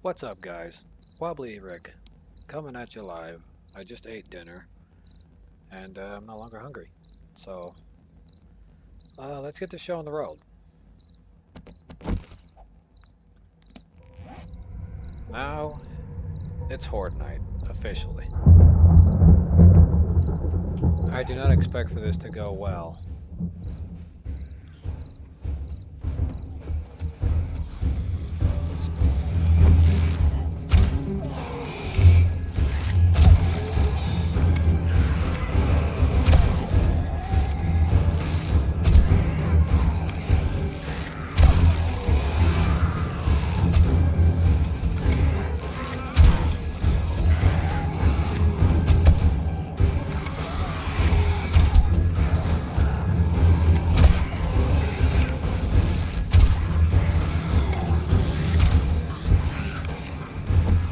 What's up, guys? Wobbly Rick, coming at you live. I just ate dinner, and I'm no longer hungry. So, let's get the show on the road. Now, it's Hoard Night, officially. I do not expect for this to go well.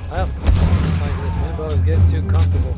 Well, looks like this limbo is getting too comfortable.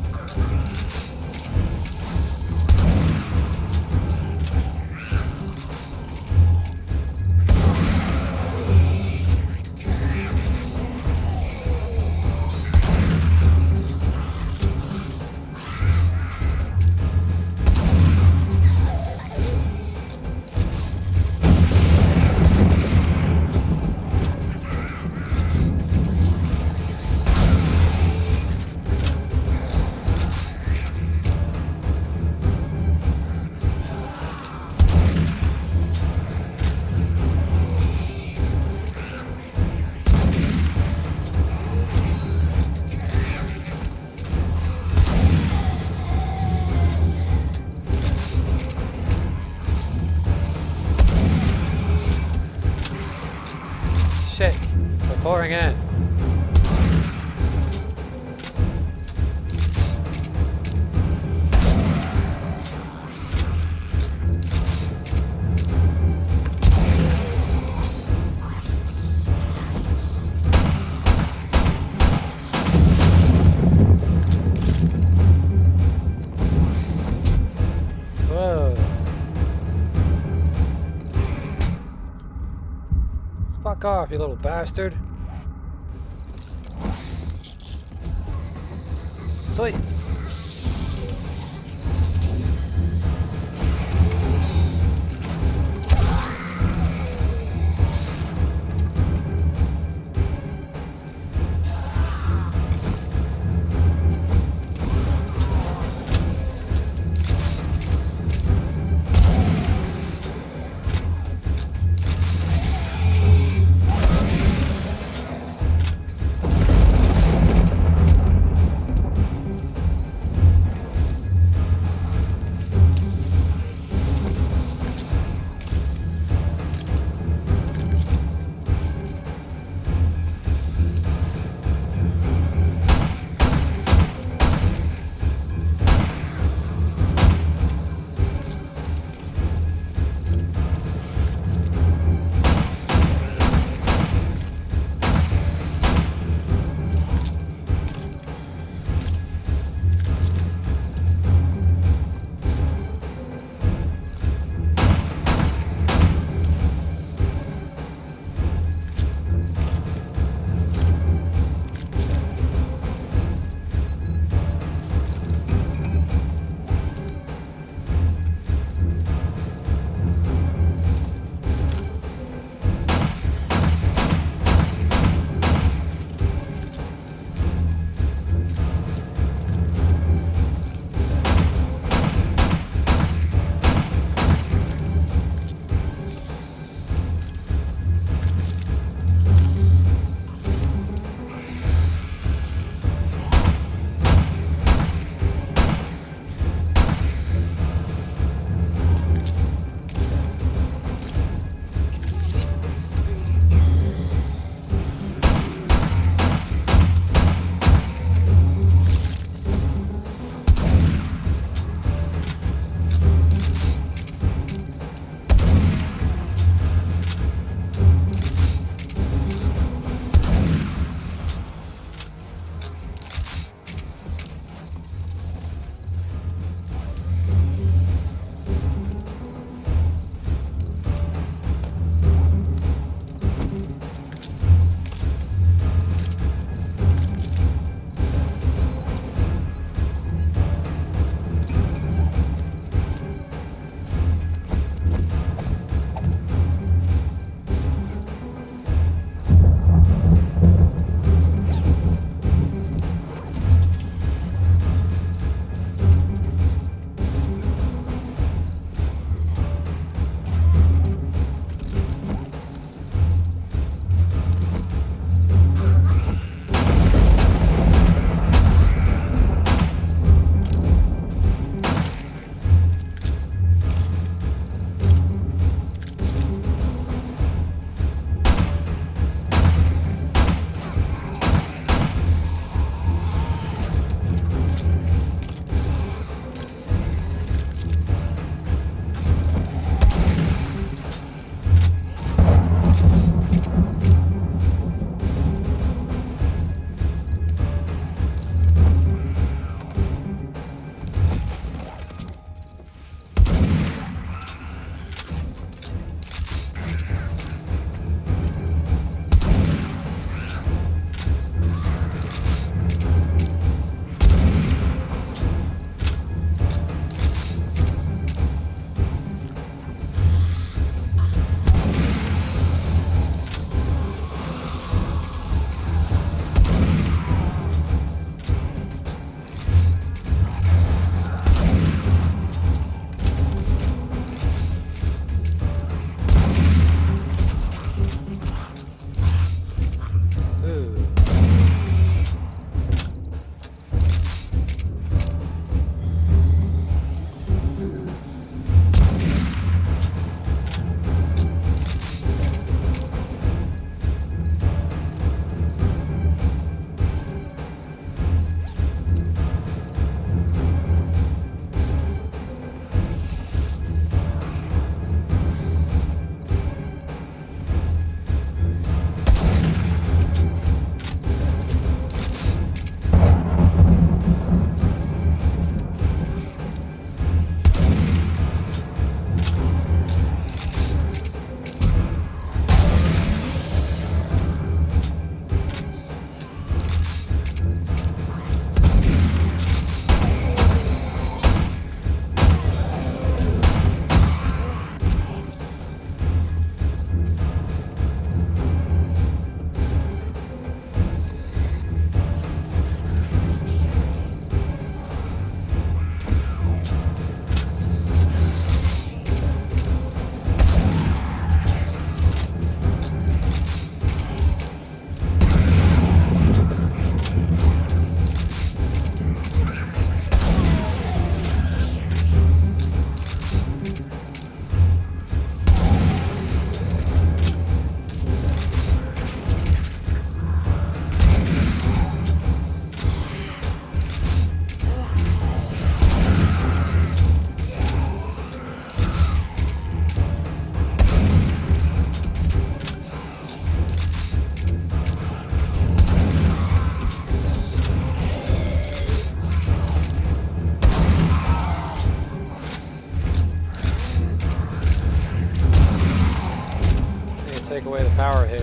Shit, they're pouring in. Whoa. Fuck off, you little bastard. Sweet.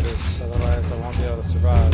this, otherwise I won't be able to survive.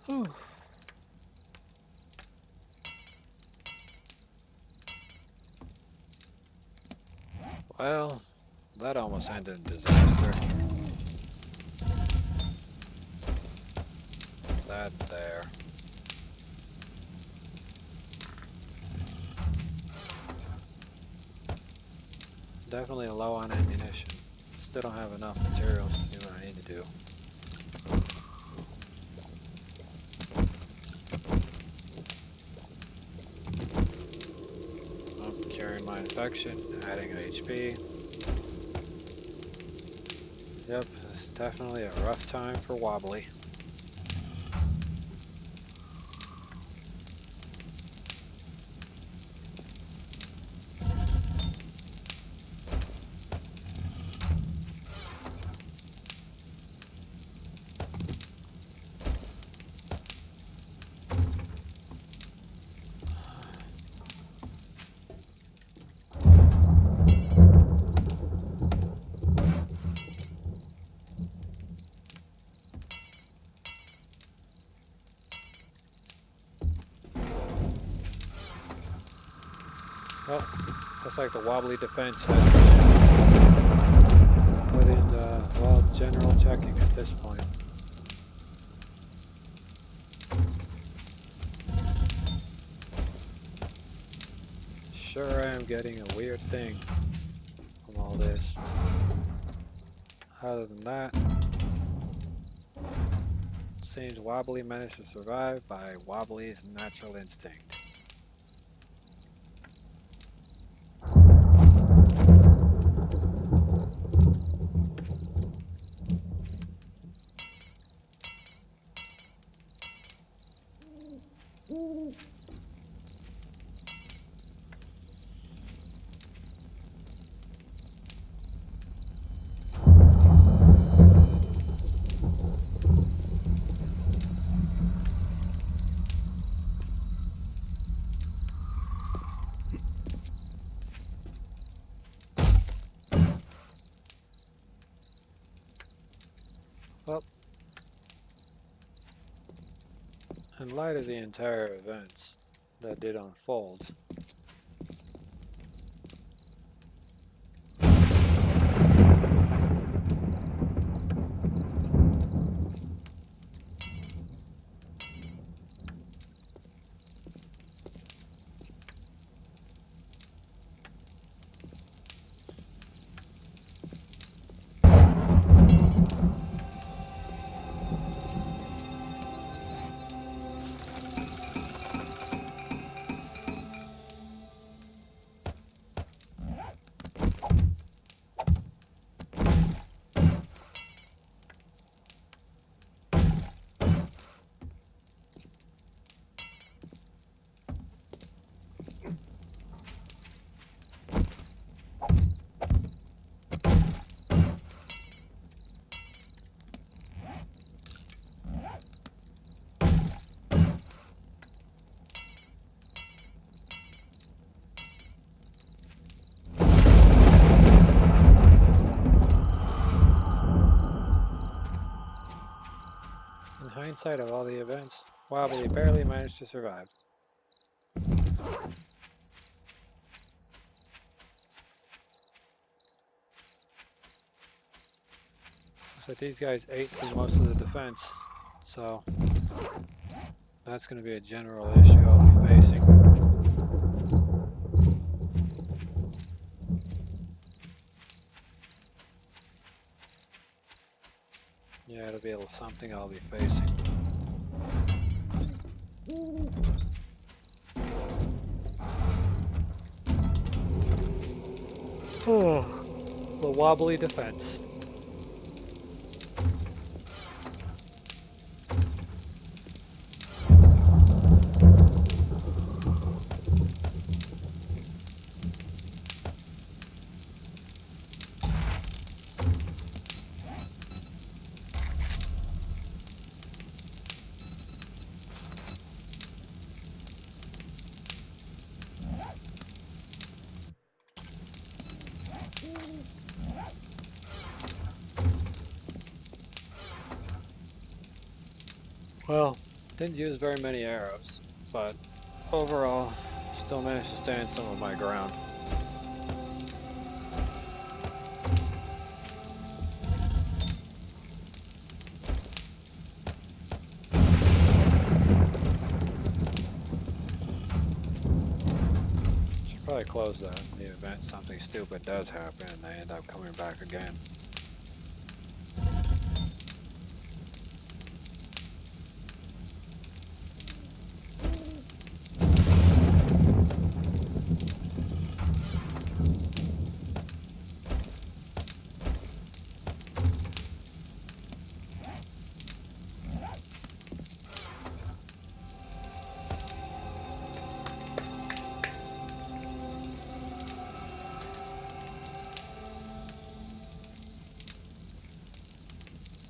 Whew. Well, that almost ended in disaster. That there. Definitely low on ammunition. Still don't have enough materials to do what I need to do. I'm curing my infection, adding HP. Yep, it's definitely a rough time for Wobbly. Oh, looks like the Wobbly defense had put in, well, general checking at this point. Sure am getting a weird thing from all this. Other than that, seems Wobbly managed to survive by Wobbly's natural instinct. Well, in light of the entire events that did unfold, plain sight of all the events, Wobbly barely managed to survive. Looks like these guys ate through most of the defense, so that's going to be a general issue I'll be facing. Yeah, it'll be something I'll be facing. Oh, the wobbly defense. Well, didn't use very many arrows, but overall, still managed to stand some of my ground. Should probably close that in the event something stupid does happen and they end up coming back again.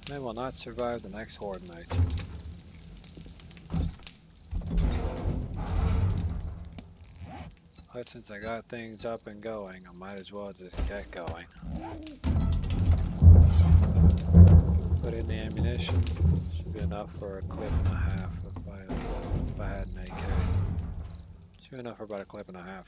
They will not survive the next horde night. But since I got things up and going, I might as well just get going. Put in the ammunition. Should be enough for a clip and a half if I had an AK. Should be enough for about a clip and a half.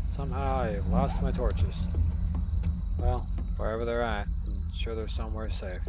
Somehow I lost my torches. Well, wherever they're at, I'm sure they're somewhere safe.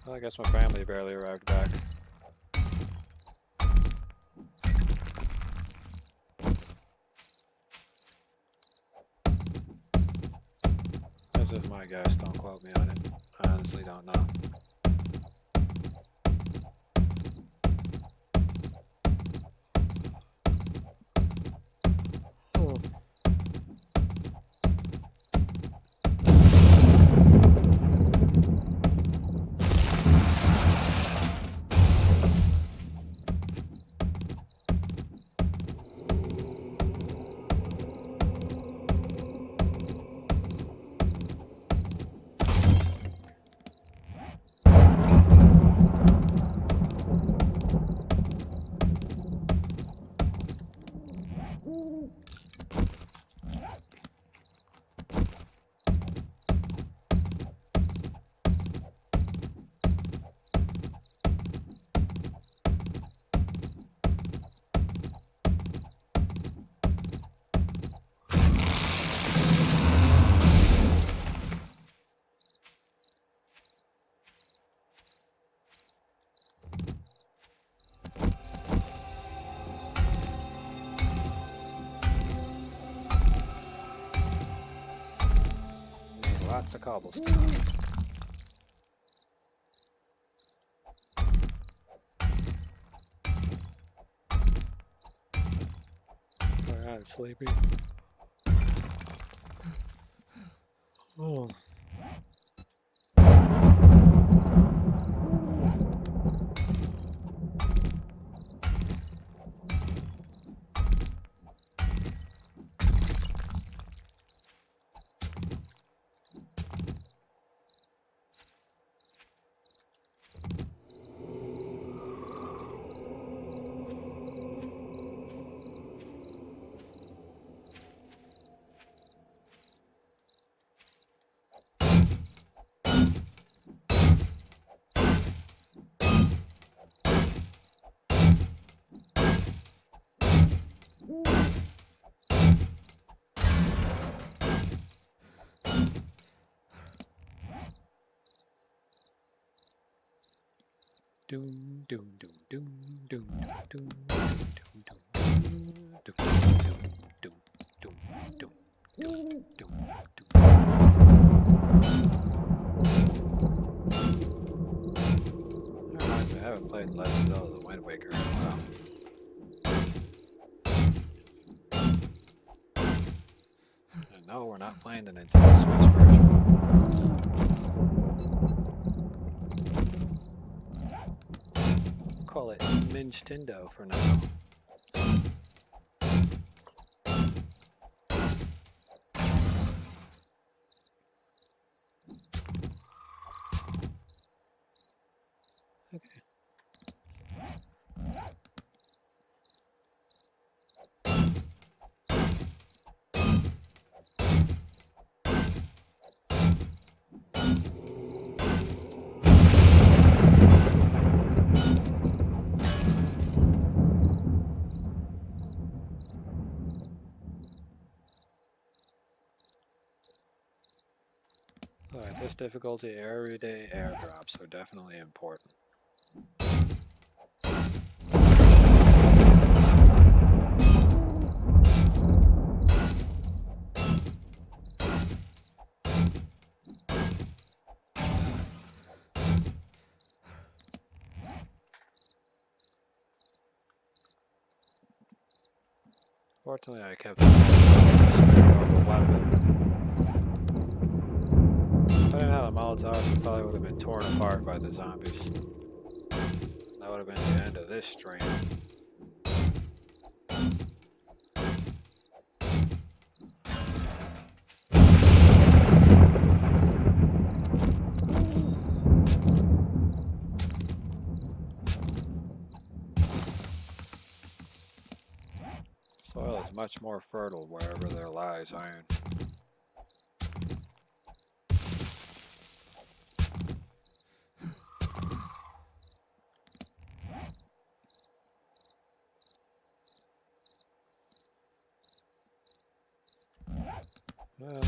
Well, I guess my family barely arrived back. That's just my guess, don't quote me on it. I honestly don't know. Lots of cobblestone. Alright, sleepy. Oh. Doom doom doom doom doom doom doom doom doom doom doom doom doom. I haven't played Legend of the Wind Waker in a while. And no, we're not playing the Nintendo Switch version. Call it Nintendo for now. Okay. Alright, this difficulty, everyday airdrops are definitely important. Fortunately, I kept the weapon. If I didn't have a Molotov, it probably would have been torn apart by the zombies. That would have been the end of this stream. Soil is much more fertile wherever there lies iron. Well,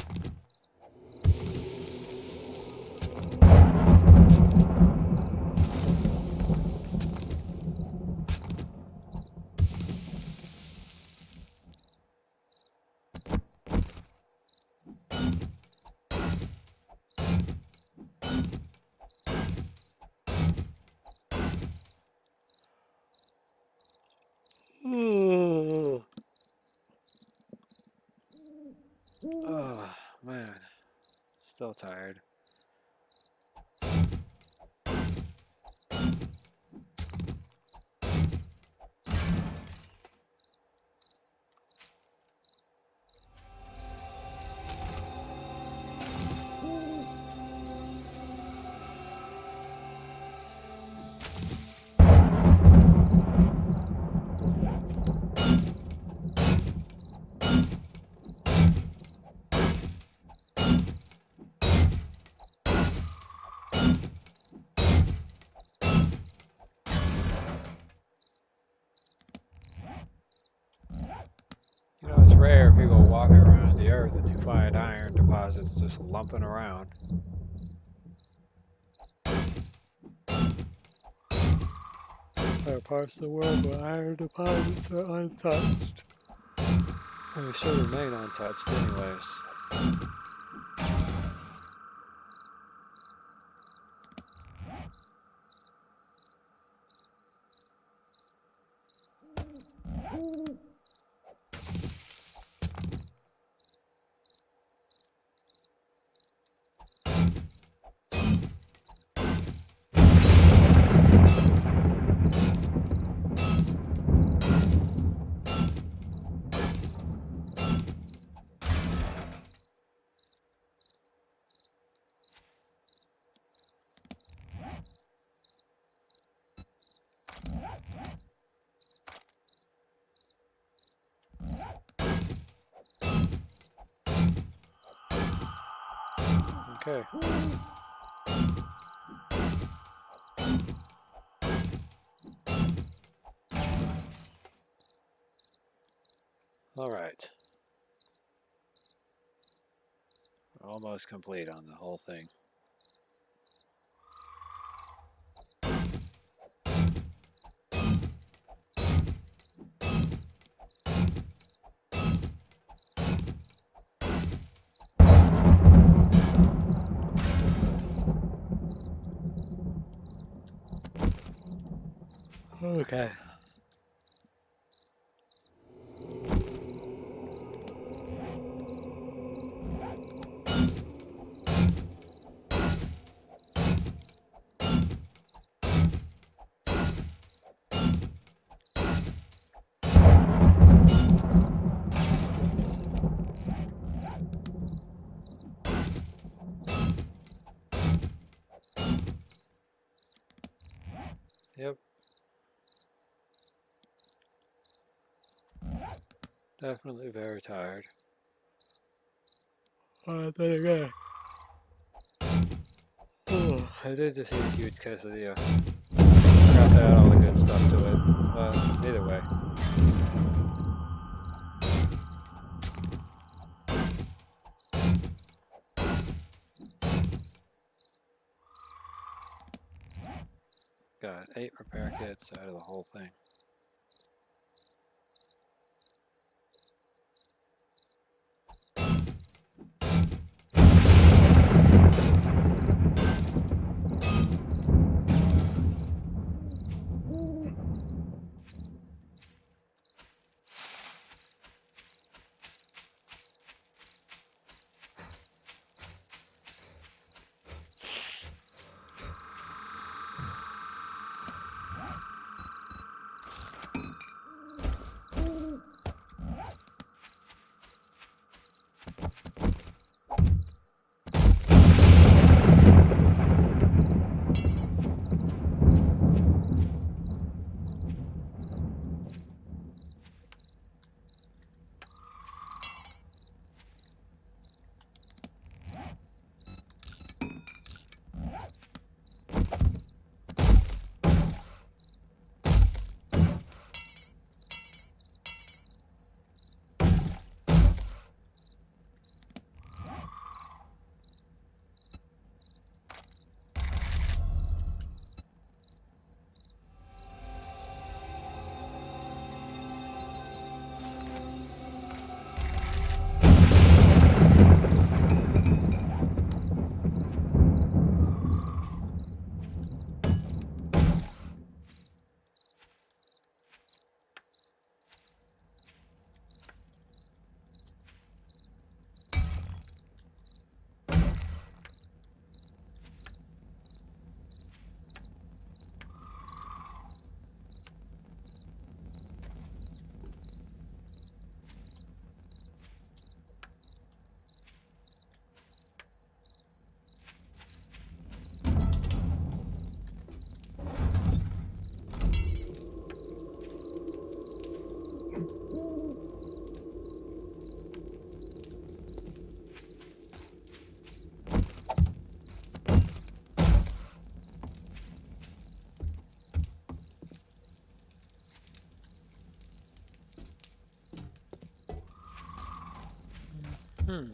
oh man, still tired. You know, it's rare if you go walking around the earth and you find iron deposits just lumping around. There are parts of the world where iron deposits are untouched. And they should remain untouched anyways. Okay. All right. We're almost complete on the whole thing. Okay. Yep. Definitely very tired. Then again. I did just eat a huge quesadilla. Forgot to add all the good stuff to it. But either way. Got 8 repair kits out of the whole thing. Hmm.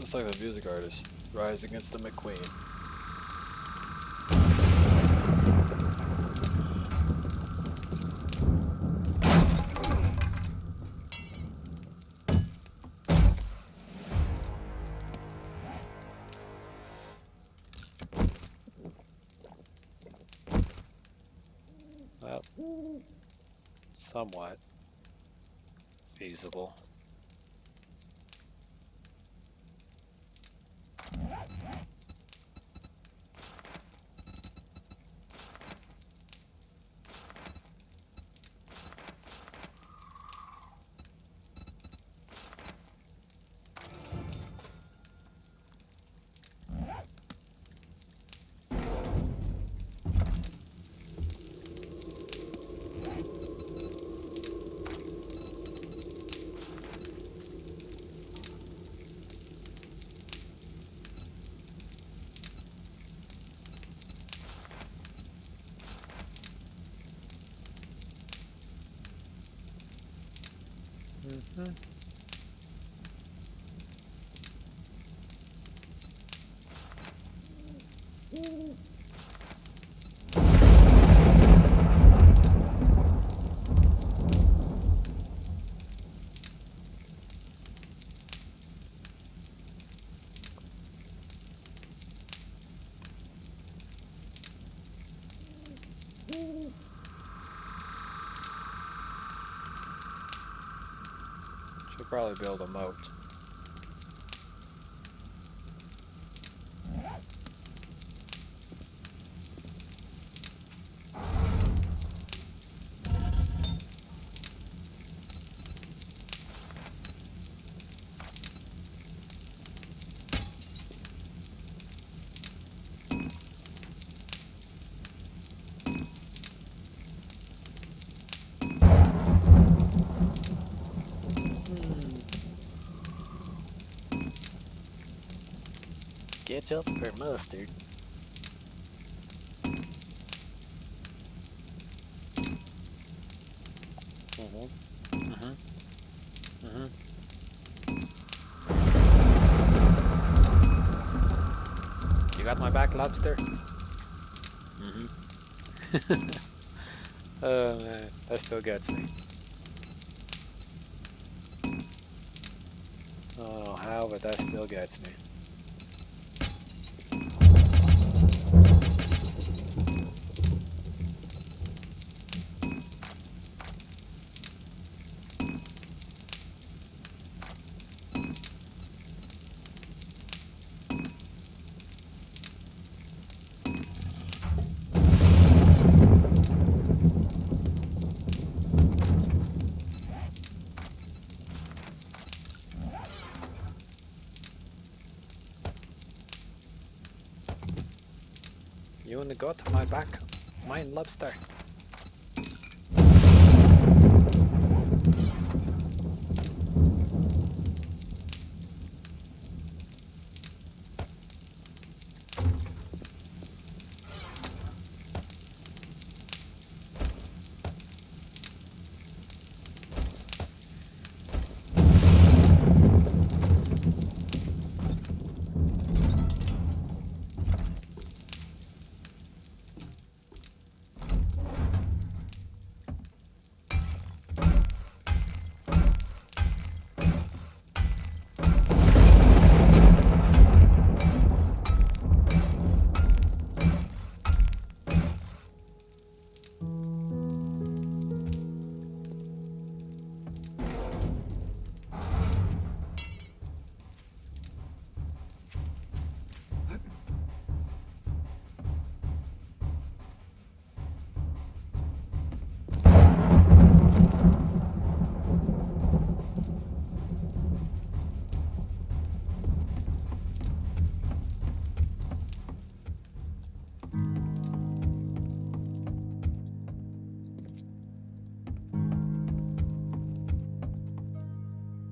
Just like the music artist. Rise against the McQueen. Well, somewhat feasible. Mm-hmm. Should probably build a moat. Ketchup or mustard? You got my back, lobster? Oh man, that still gets me. I don't know how, but that still gets me. You in the gut, my back, mine lobster.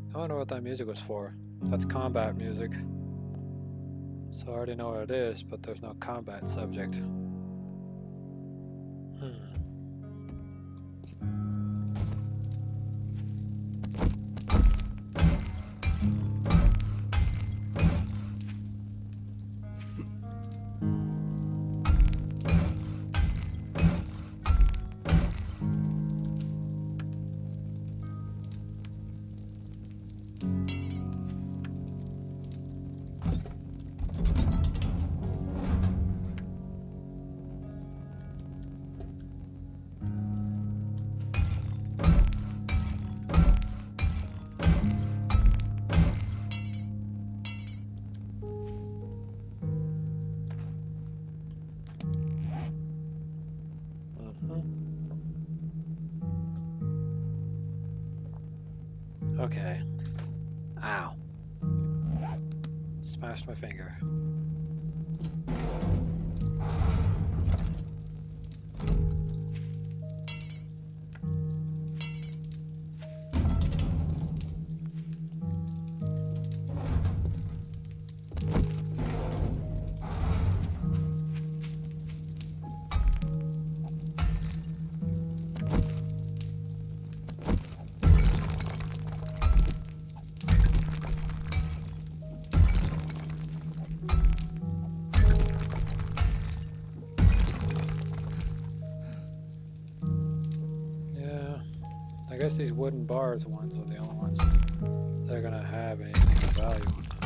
I don't know what that music was for. That's combat music. So I already know what it is, but there's no combat subject. Okay. Ow. Smashed my finger. I guess these wooden bars ones are the only ones that are gonna have anything of value on them.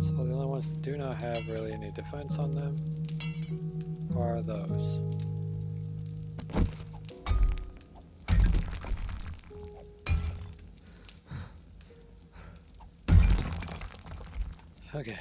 So the only ones that do not have really any defense on them are those. Okay.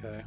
Okay.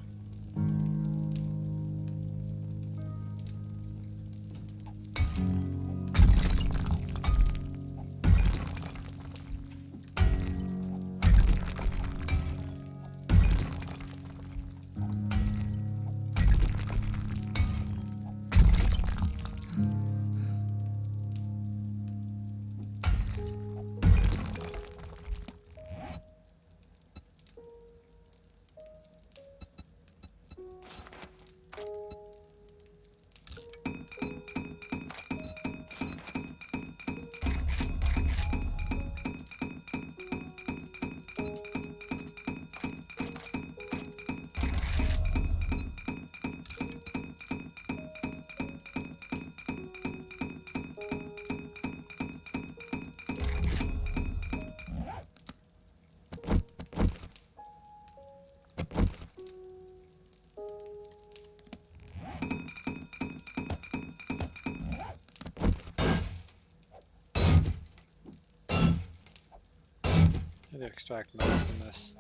Maybe extract metal from this.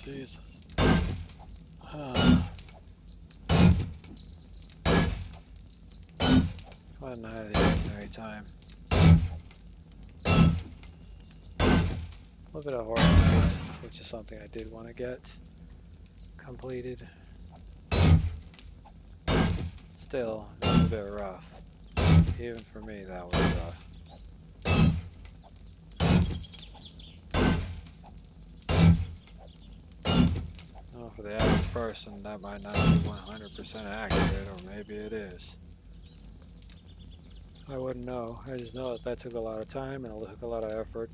Jesus. Wasn't out of the ordinary time. A little bit of hoard, which is something I did want to get completed. Still, it's a bit rough. Even for me, that was rough. Well, for the average person, that might not be 100% accurate, or maybe it is. I wouldn't know. I just know that took a lot of time and it took a lot of effort.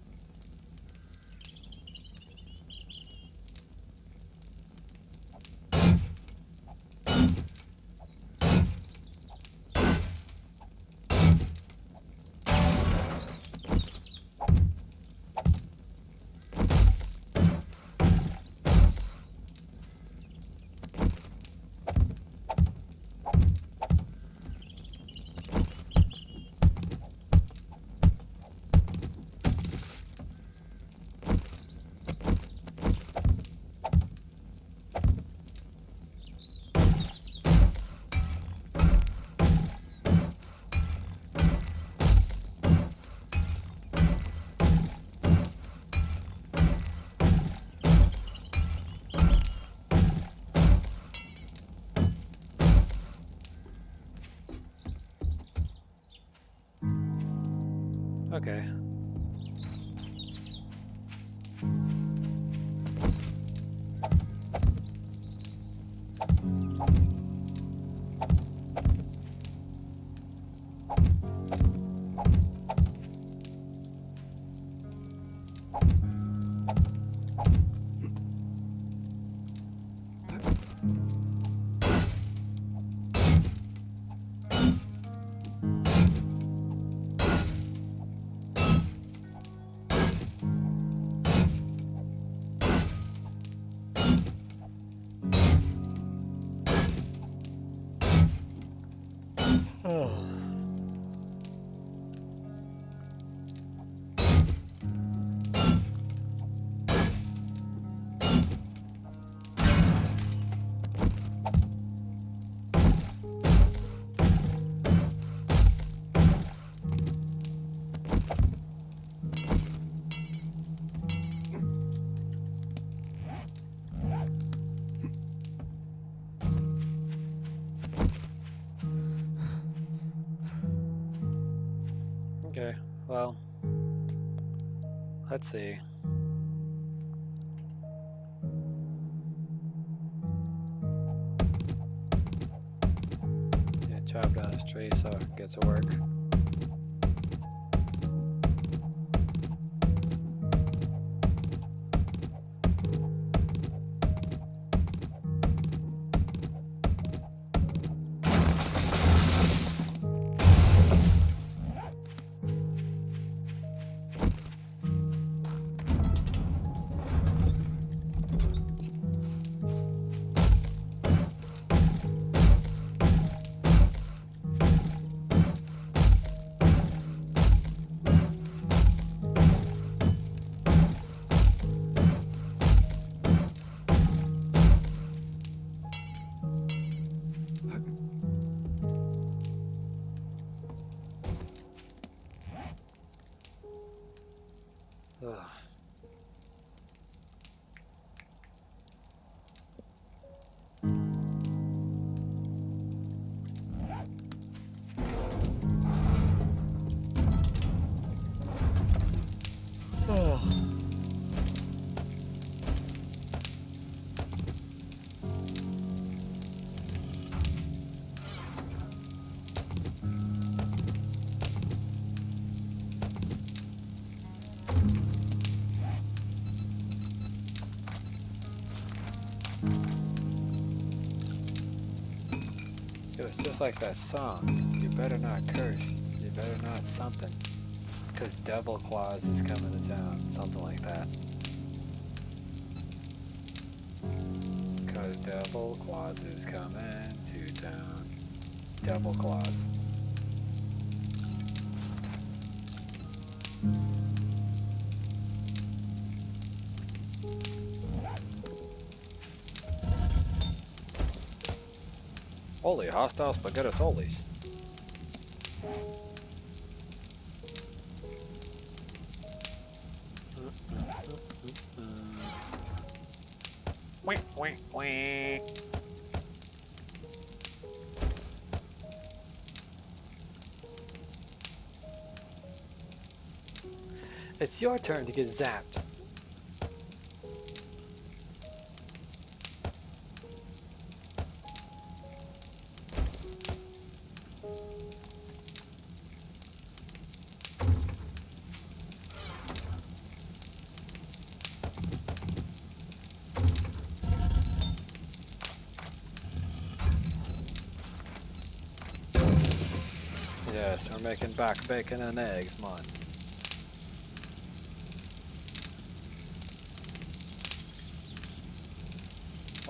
Okay. Oh. Okay, well, let's see. Yeah, chop down this tree so I can get to work. Ugh. Oh. It was just like that song. You better not curse. You better not something. Because Devil Claus is coming to town. Something like that. Because Devil Claus is coming to town. Devil Claus. Holy hostile spaghetti-tolis. Wait. It's your turn to get zapped. Yes, we're making back bacon and eggs, man.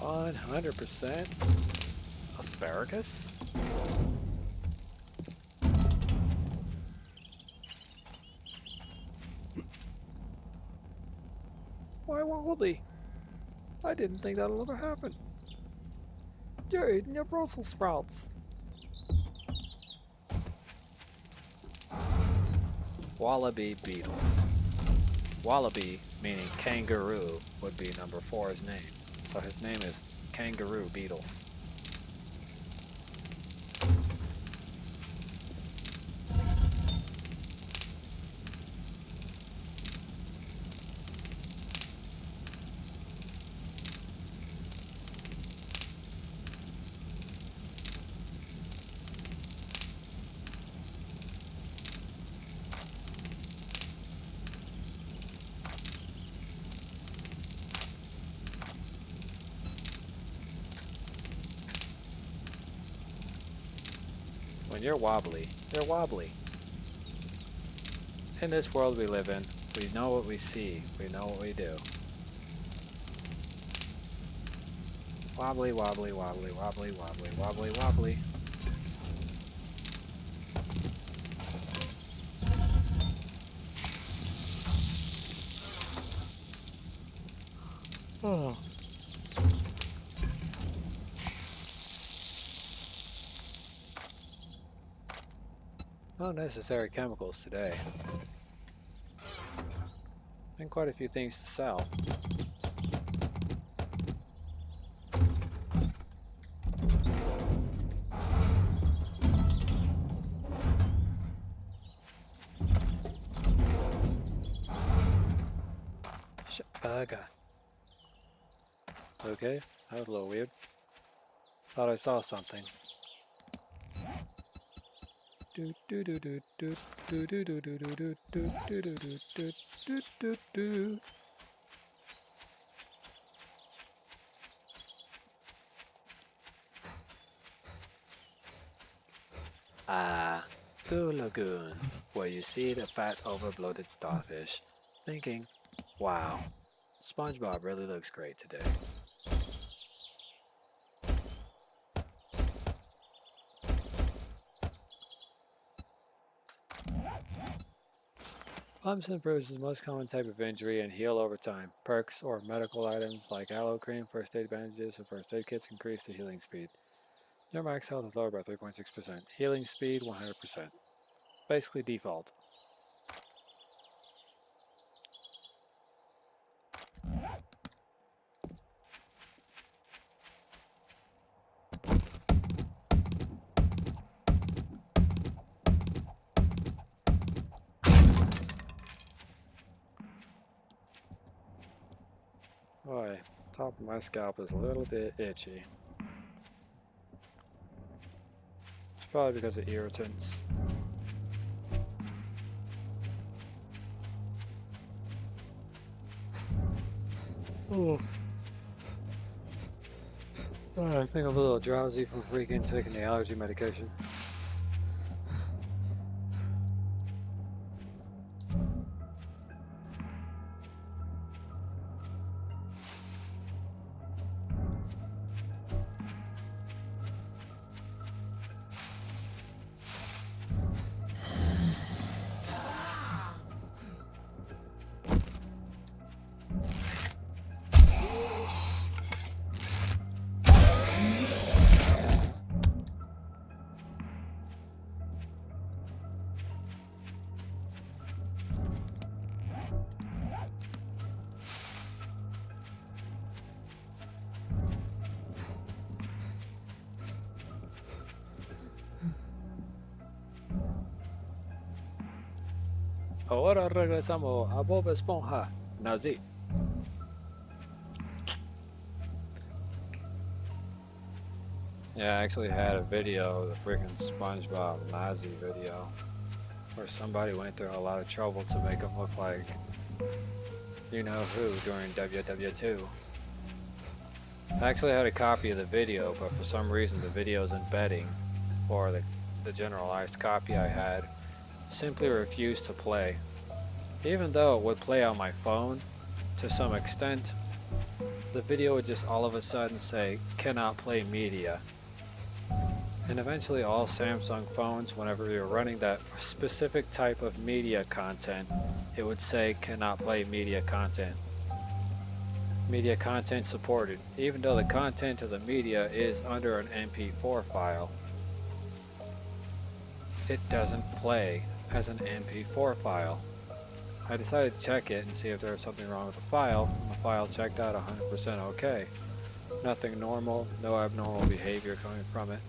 $100% asparagus? Why wobbly? I didn't think that'll ever happen. You're eating your Brussels sprouts. Wallaby beetles. Wallaby, meaning kangaroo, would be number 4's name. So his name is Kangaroo Beetles. When you're wobbly, you're wobbly. In this world we live in, we know what we see, we know what we do. Wobbly, wobbly, wobbly, wobbly, wobbly, wobbly, wobbly. Oh. No necessary chemicals today. And quite a few things to sell. God. Okay, that was a little weird. Thought I saw something. Do do do do do do do do do do do do do do do do do do. The lagoon, where you see the fat over-bloated starfish, thinking, wow, SpongeBob really looks great today. Bumps and bruises is the most common type of injury and heal over time. Perks or medical items like aloe cream, first aid bandages, and first aid kits increase the healing speed. Your max health is lowered by 3.6%. Healing speed 100%. Basically default. Boy, top of my scalp is a little bit itchy. It's probably because of irritants. Oh. I think I'm a little drowsy from freaking taking the allergy medication. Ahora regresamos a Bob Esponja. Nazi. Yeah, I actually had a video, the freaking SpongeBob Nazi video, where somebody went through a lot of trouble to make him look like you know who during WW2. I actually had a copy of the video, but for some reason the video's embedding, or the generalized copy I had, simply refused to play. Even though it would play on my phone, to some extent, the video would just all of a sudden say, cannot play media. And eventually all Samsung phones, whenever you're running that specific type of media content, it would say, cannot play media content. Media content supported, even though the content of the media is under an MP4 file. It doesn't play as an MP4 file. I decided to check it and see if there was something wrong with the file, and the file checked out 100% okay. Nothing normal, no abnormal behavior coming from it.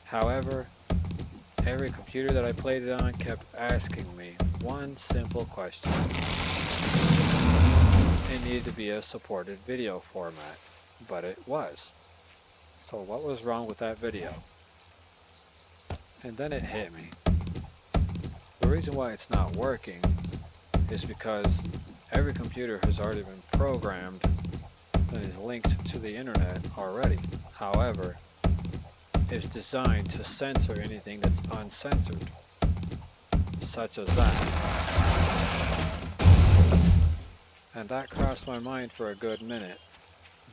However, every computer that I played it on kept asking me one simple question. It needed to be a supported video format, but it was. So what was wrong with that video? And then it hit me. The reason why it's not working is because every computer has already been programmed and is linked to the internet already. However, it's designed to censor anything that's uncensored, such as that. And that crossed my mind for a good minute.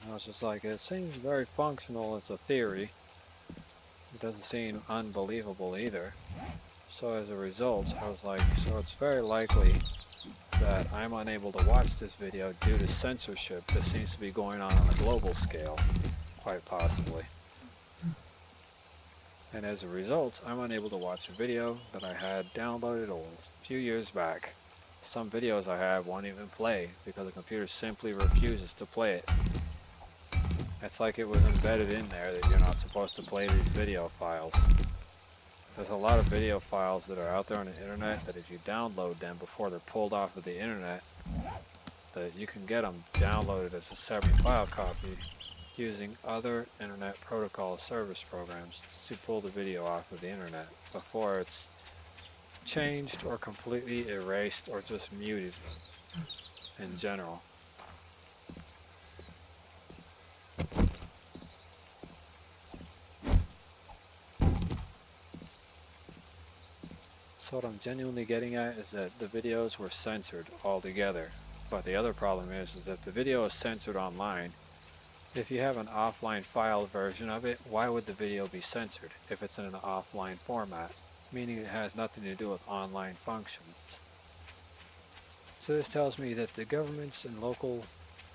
And I was just like, it seems very functional as a theory. It doesn't seem unbelievable either. So as a result, I was like, so it's very likely that I'm unable to watch this video due to censorship that seems to be going on a global scale, quite possibly. And as a result, I'm unable to watch a video that I had downloaded a few years back. Some videos I have won't even play because the computer simply refuses to play it. It's like it was embedded in there that you're not supposed to play these video files. There's a lot of video files that are out there on the internet that if you download them before they're pulled off of the internet, that you can get them downloaded as a separate file copy using other internet protocol service programs to pull the video off of the internet before it's changed or completely erased or just muted in general. So what I'm genuinely getting at is that the videos were censored altogether. But the other problem is that the video is censored online. If you have an offline file version of it, why would the video be censored if it's in an offline format? Meaning it has nothing to do with online functions. So this tells me that the governments and local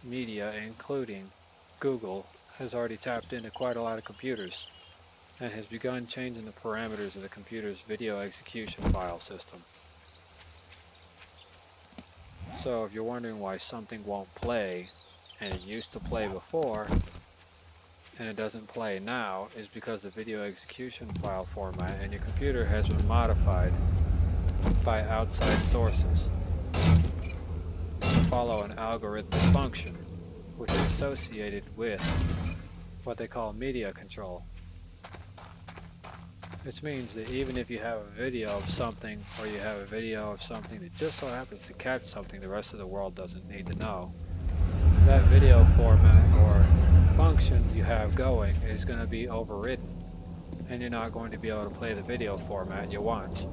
media, including Google, has already tapped into quite a lot of computers and has begun changing the parameters of the computer's video execution file system. So if you're wondering why something won't play, and it used to play before, and it doesn't play now, is because the video execution file format in your computer has been modified by outside sources to follow an algorithmic function, which is associated with what they call media control. Which means that even if you have a video of something, or you have a video of something that just so happens to catch something the rest of the world doesn't need to know, that video format or function you have going is going to be overridden, and you're not going to be able to play the video format you want.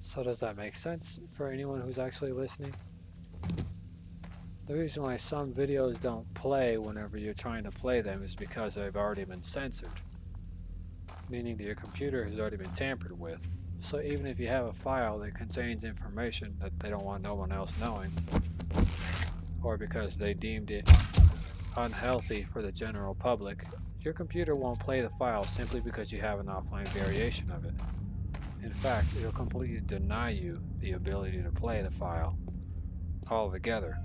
So does that make sense for anyone who's actually listening? The reason why some videos don't play whenever you're trying to play them is because they've already been censored, meaning that your computer has already been tampered with. So even if you have a file that contains information that they don't want no one else knowing, or because they deemed it unhealthy for the general public, your computer won't play the file simply because you have an offline variation of it. In fact, it'll completely deny you the ability to play the file altogether.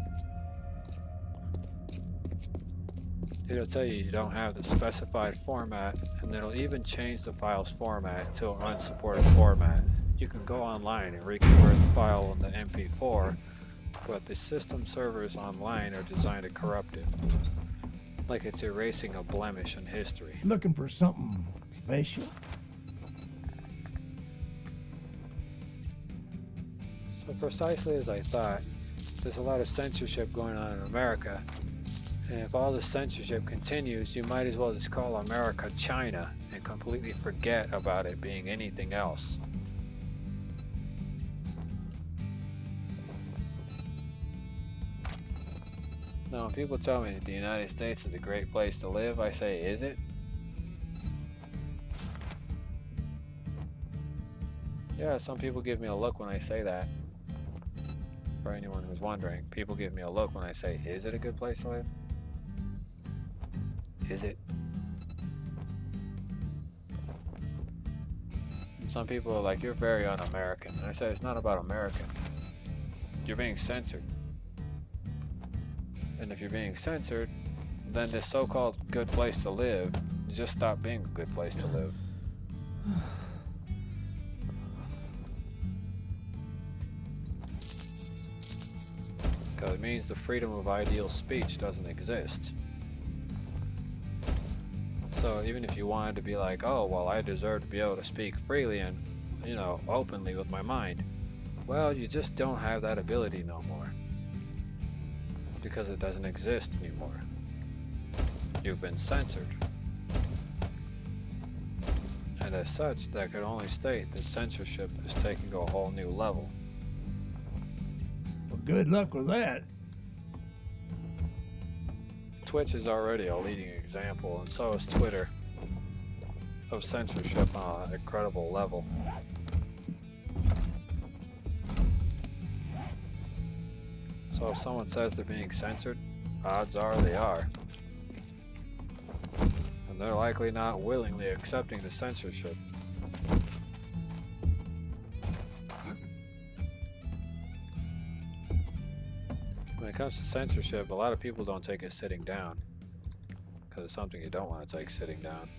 It'll tell you you don't have the specified format, and it'll even change the file's format to an unsupported format. You can go online and reconvert the file into MP4, but the system servers online are designed to corrupt it, like it's erasing a blemish in history. Looking for something special? So precisely as I thought, there's a lot of censorship going on in America, and if all the censorship continues, you might as well just call America China and completely forget about it being anything else. Now, when people tell me that the United States is a great place to live, I say, is it? Yeah, some people give me a look when I say that. For anyone who's wondering, people give me a look when I say, is it a good place to live? Is it? And some people are like, you're very un-American. And I say, it's not about American. You're being censored. And if you're being censored, then this so-called good place to live just stop being a good place to live. Because it means the freedom of ideal speech doesn't exist. So even if you wanted to be like, oh, well, I deserve to be able to speak freely and, you know, openly with my mind, well, you just don't have that ability no more. Because it doesn't exist anymore. You've been censored. And as such, that could only state that censorship is taking to a whole new level. Well, good luck with that. Twitch is already a leading example, and so is Twitter, of censorship on an incredible level. So if someone says they're being censored, odds are they are. And they're likely not willingly accepting the censorship. When it comes to censorship, a lot of people don't take it sitting down, because it's something you don't want to take sitting down.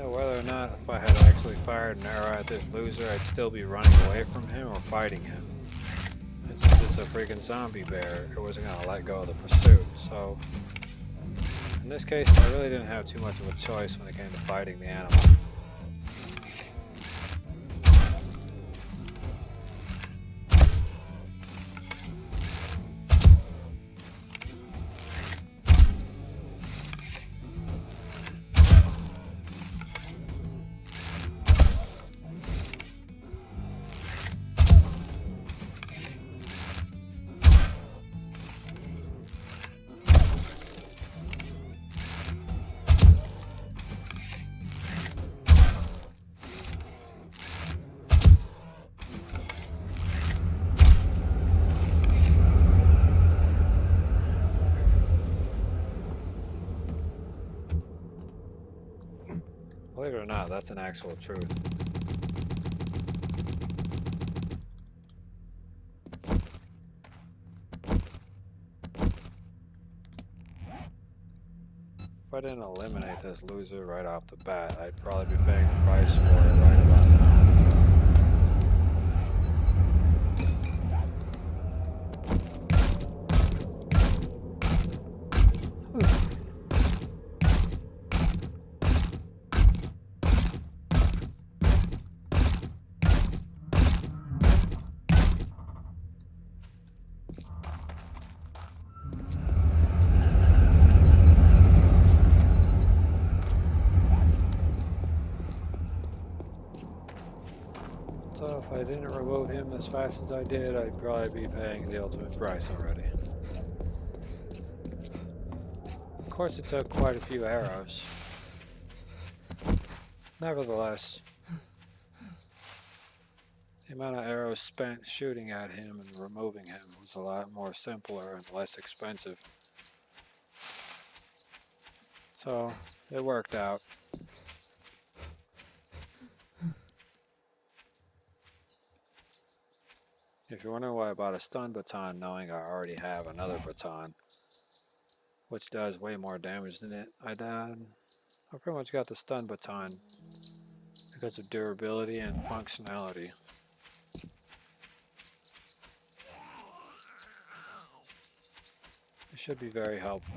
Whether or not if I had actually fired an arrow at this loser, I'd still be running away from him or fighting him. And since it's a freaking zombie bear, it wasn't going to let go of the pursuit. So, in this case, I really didn't have too much of a choice when it came to fighting the animal. Believe it or not, that's an actual truth. If I didn't eliminate this loser right off the bat, I'd probably be paying the price for it right about now. So if I didn't remove him as fast as I did, I'd probably be paying the ultimate price already. Of course, it took quite a few arrows. Nevertheless, the amount of arrows spent shooting at him and removing him was a lot more simpler and less expensive. So, it worked out. If you're wondering why I bought a stun baton knowing I already have another baton, which does way more damage than it, I pretty much got the stun baton because of durability and functionality. It should be very helpful.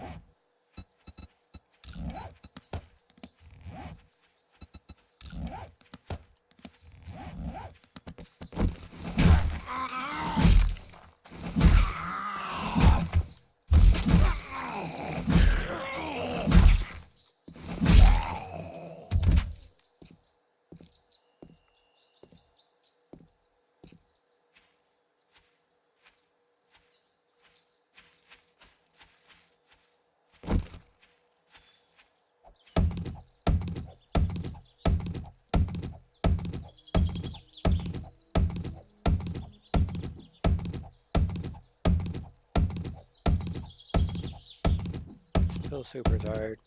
Still super tired.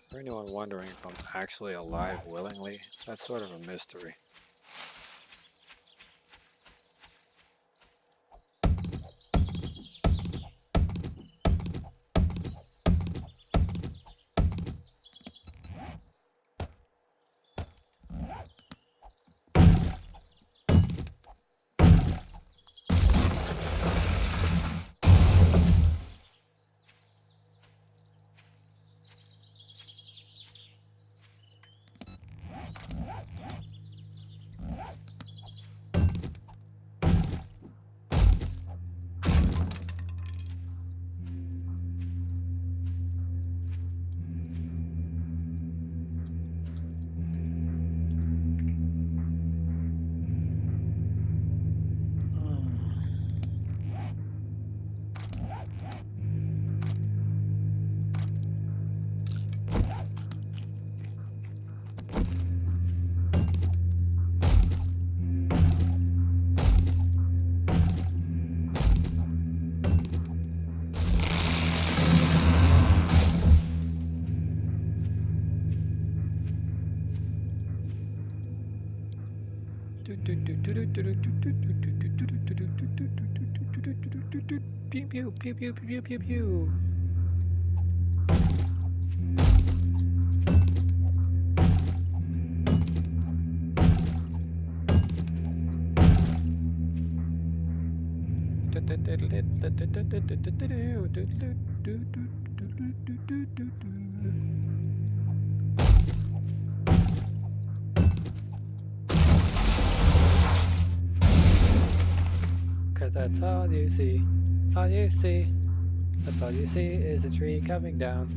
For anyone wondering if I'm actually alive willingly, that's sort of a mystery. Pew pew pew pew pew pew pew. Cause that's all you see. All you see. That's all you see is a tree coming down.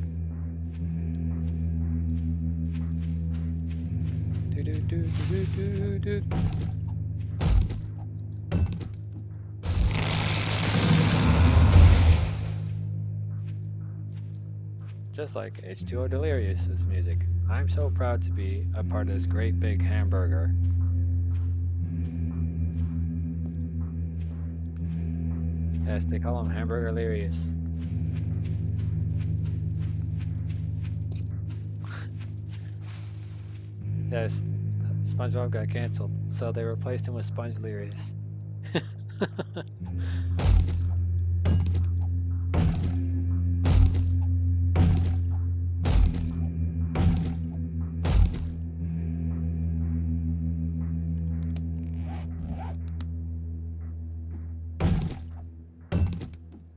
Do do do do do do do. Just like H2O Delirious's music, I'm so proud to be a part of this great big hamburger. Yes, they call him Hamburger Lirius. Yes, SpongeBob got canceled, so they replaced him with Sponge Lirius.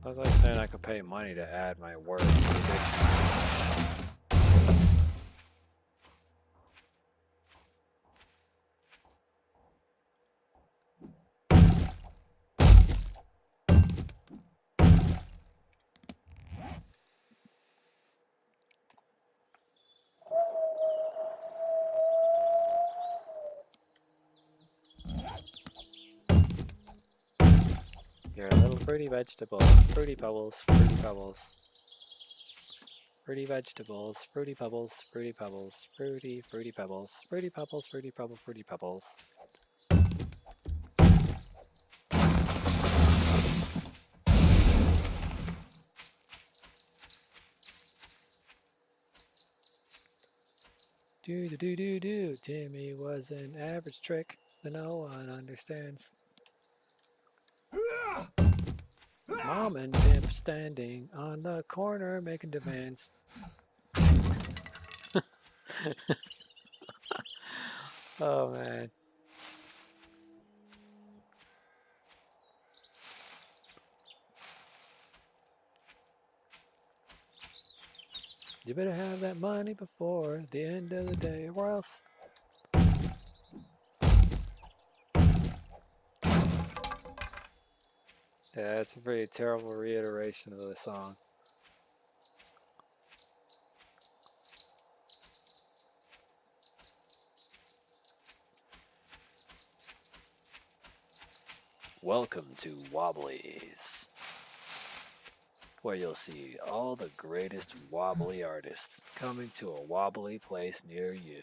I was like saying I could pay money to add my word to the dictionary. You're a little fruity vegetable. Fruity pebbles, fruity pebbles. Fruity vegetables, fruity pebbles, fruity pebbles, fruity pebbles, fruity pebbles, fruity pebbles, fruity pebbles. Do do do do do. Timmy was an average trick that no one understands. Mom and Pimp standing on the corner making demands. Oh man. You better have that money before the end of the day, or else. Yeah, that's a pretty terrible reiteration of the song. Welcome to Wobblies, where you'll see all the greatest wobbly artists coming to a wobbly place near you.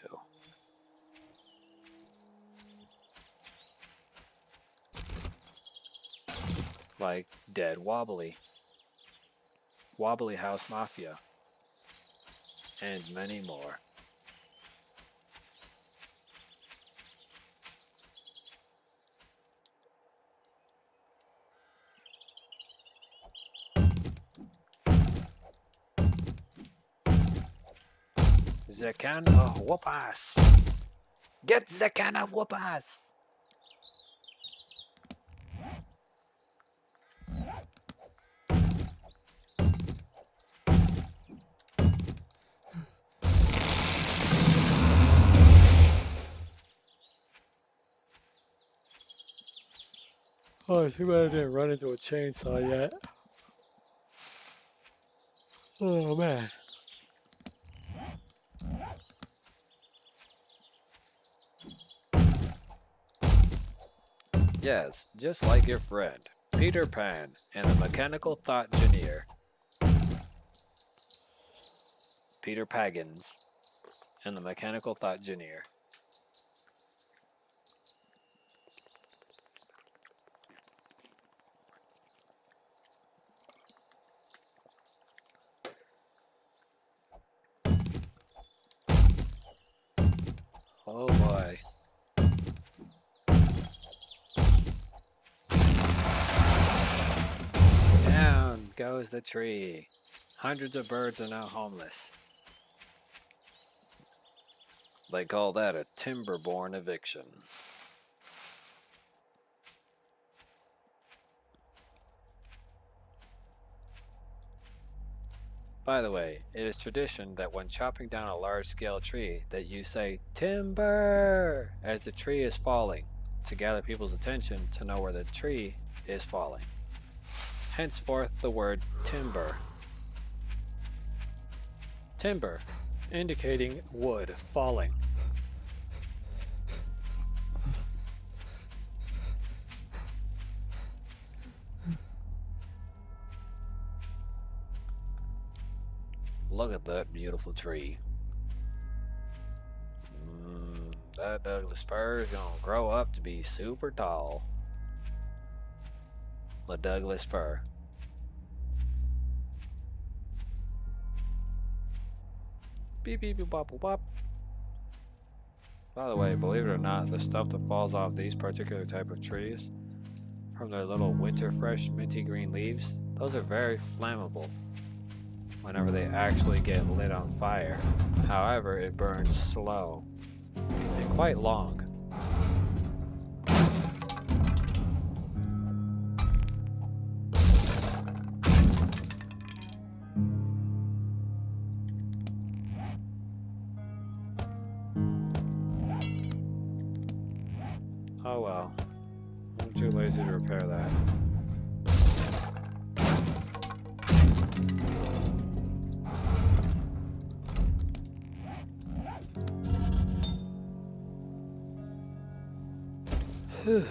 Like Dead Wobbly, Wobbly House Mafia, and many more. The can of whoop-ass! Get the can of whoop-ass! Oh, too bad I didn't run into a chainsaw yet. Oh man. Yes, just like your friend, Peter Pan and the Mechanical Thought Engineer. Peter Paggins and the Mechanical Thought Engineer. Oh boy. Down goes the tree. Hundreds of birds are now homeless. They call that a timber-borne eviction. By the way, it is tradition that when chopping down a large-scale tree that you say timber as the tree is falling to gather people's attention to know where the tree is falling. Henceforth the word timber. Timber, indicating wood falling. Look at that beautiful tree. That Douglas fir is gonna grow up to be super tall. the Douglas fir. Beep beep beep bop bop. By the way, believe it or not, the stuff that falls off these particular type of trees, from their little winter fresh minty green leaves, those are very flammable whenever they actually get lit on fire. However, it burns slow and quite long. Oh well, I'm too lazy to repair that. Whew.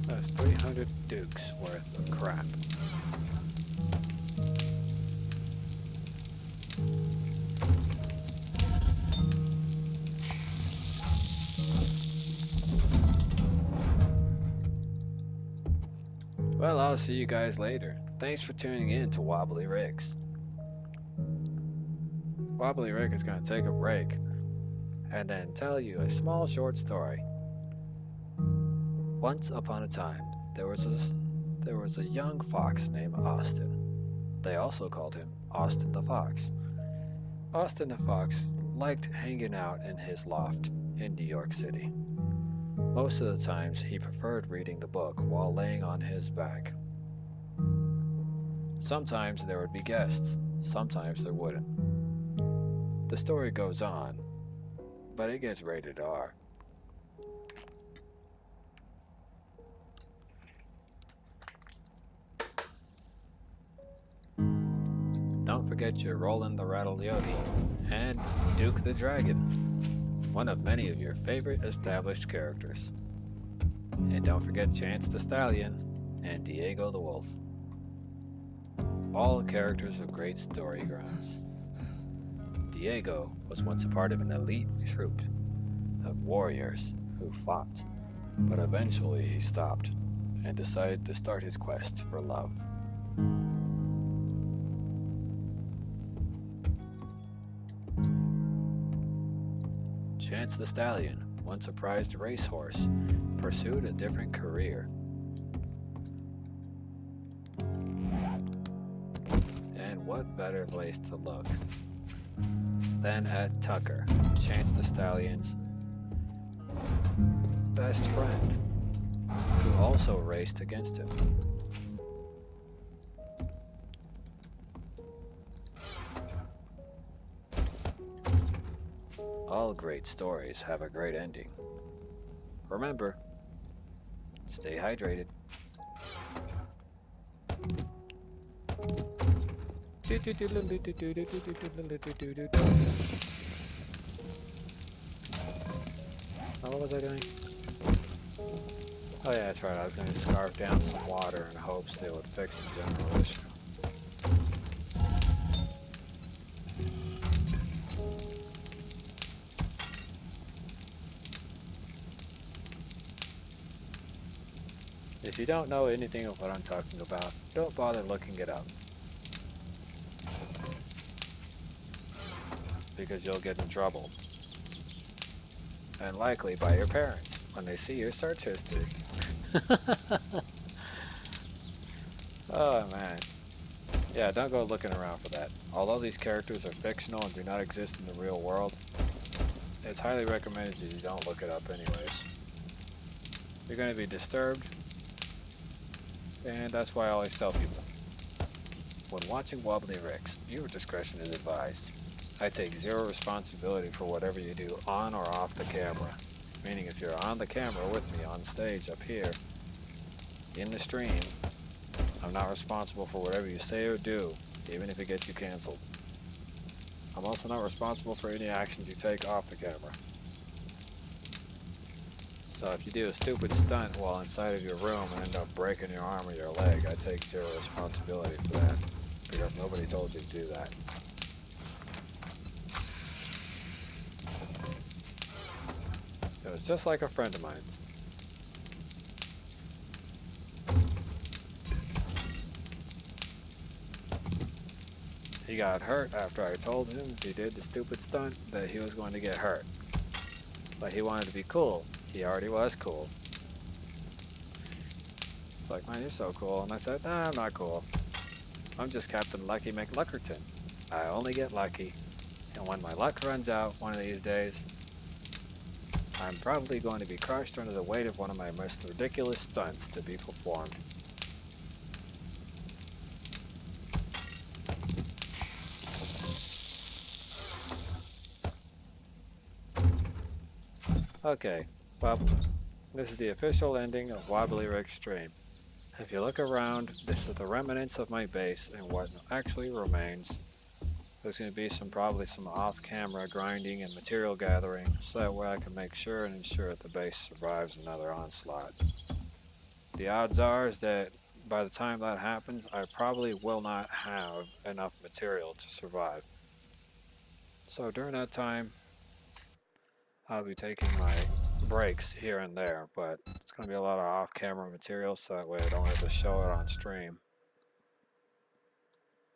That's 300 dukes worth of crap. Well, I'll see you guys later. Thanks for tuning in to Wobbly Rick's. Wobbly Rick is going to take a break and then tell you a small short story. Once upon a time, there was a young fox named Austin. They also called him Austin the Fox. Austin the Fox liked hanging out in his loft in New York City. Most of the times, he preferred reading the book while laying on his back. Sometimes there would be guests, sometimes there wouldn't. The story goes on, but it gets rated R. Don't forget your Roland the Rattle Yogi and Duke the Dragon, one of many of your favorite established characters. And don't forget Chance the Stallion and Diego the Wolf. All characters of great story grounds. Diego was once a part of an elite troop of warriors who fought, but eventually he stopped and decided to start his quest for love. Chance the Stallion, once a prized racehorse, pursued a different career. And what better place to look than at Tucker, Chance the Stallion's best friend, who also raced against him. All great stories have a great ending. Remember, stay hydrated. What was I doing? Oh yeah, that's right, I was going to scarf down some water in hopes they would fix the general issue. If you don't know anything of what I'm talking about, don't bother looking it up. Because you'll get in trouble. And likely by your parents when they see your search history. Oh man. Yeah, don't go looking around for that. Although these characters are fictional and do not exist in the real world, it's highly recommended that you don't look it up anyways. You're going to be disturbed, and that's why I always tell people, when watching Wobbly Ricks, viewer discretion is advised. I take zero responsibility for whatever you do on or off the camera. Meaning if you're on the camera with me on stage up here, in the stream, I'm not responsible for whatever you say or do, even if it gets you canceled. I'm also not responsible for any actions you take off the camera. So if you do a stupid stunt while inside of your room and end up breaking your arm or your leg, I take zero responsibility for that, because nobody told you to do that. It was just like a friend of mine's. He got hurt after I told him if he did the stupid stunt that he was going to get hurt. But he wanted to be cool. He already was cool. It's like, man, you're so cool. And I said, nah, I'm not cool. I'm just Captain Lucky McLuckerton. I only get lucky. And when my luck runs out one of these days, I'm probably going to be crushed under the weight of one of my most ridiculous stunts to be performed. Okay, well, this is the official ending of Wobbly Rick's stream. If you look around, this is the remnants of my base and what actually remains. There's going to be probably some off-camera grinding and material gathering, so that way I can make sure and ensure that the base survives another onslaught. The odds are is that by the time that happens, I probably will not have enough material to survive. So during that time, I'll be taking my breaks here and there, but it's going to be a lot of off-camera material, so that way I don't have to show it on stream.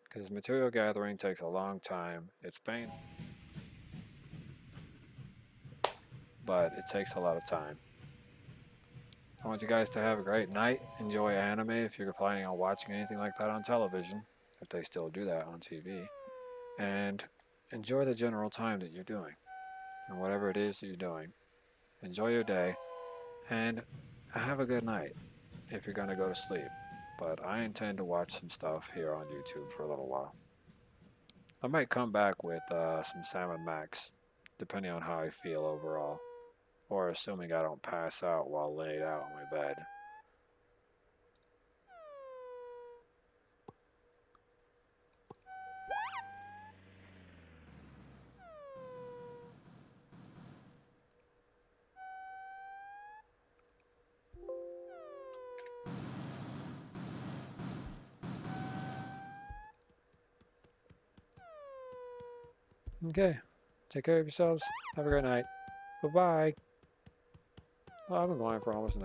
Because material gathering takes a long time. It's painful, but it takes a lot of time. I want you guys to have a great night. Enjoy anime if you're planning on watching anything like that on television, if they still do that on TV. And enjoy the general time that you're doing, and whatever it is that you're doing. Enjoy your day, and have a good night if you're going to go to sleep. But I intend to watch some stuff here on YouTube for a little while. I might come back with some Salmon Max, depending on how I feel overall, or assuming I don't pass out while laid out on my bed. Okay, take care of yourselves. Have a great night. Bye-bye. Oh, I've been going for almost an hour.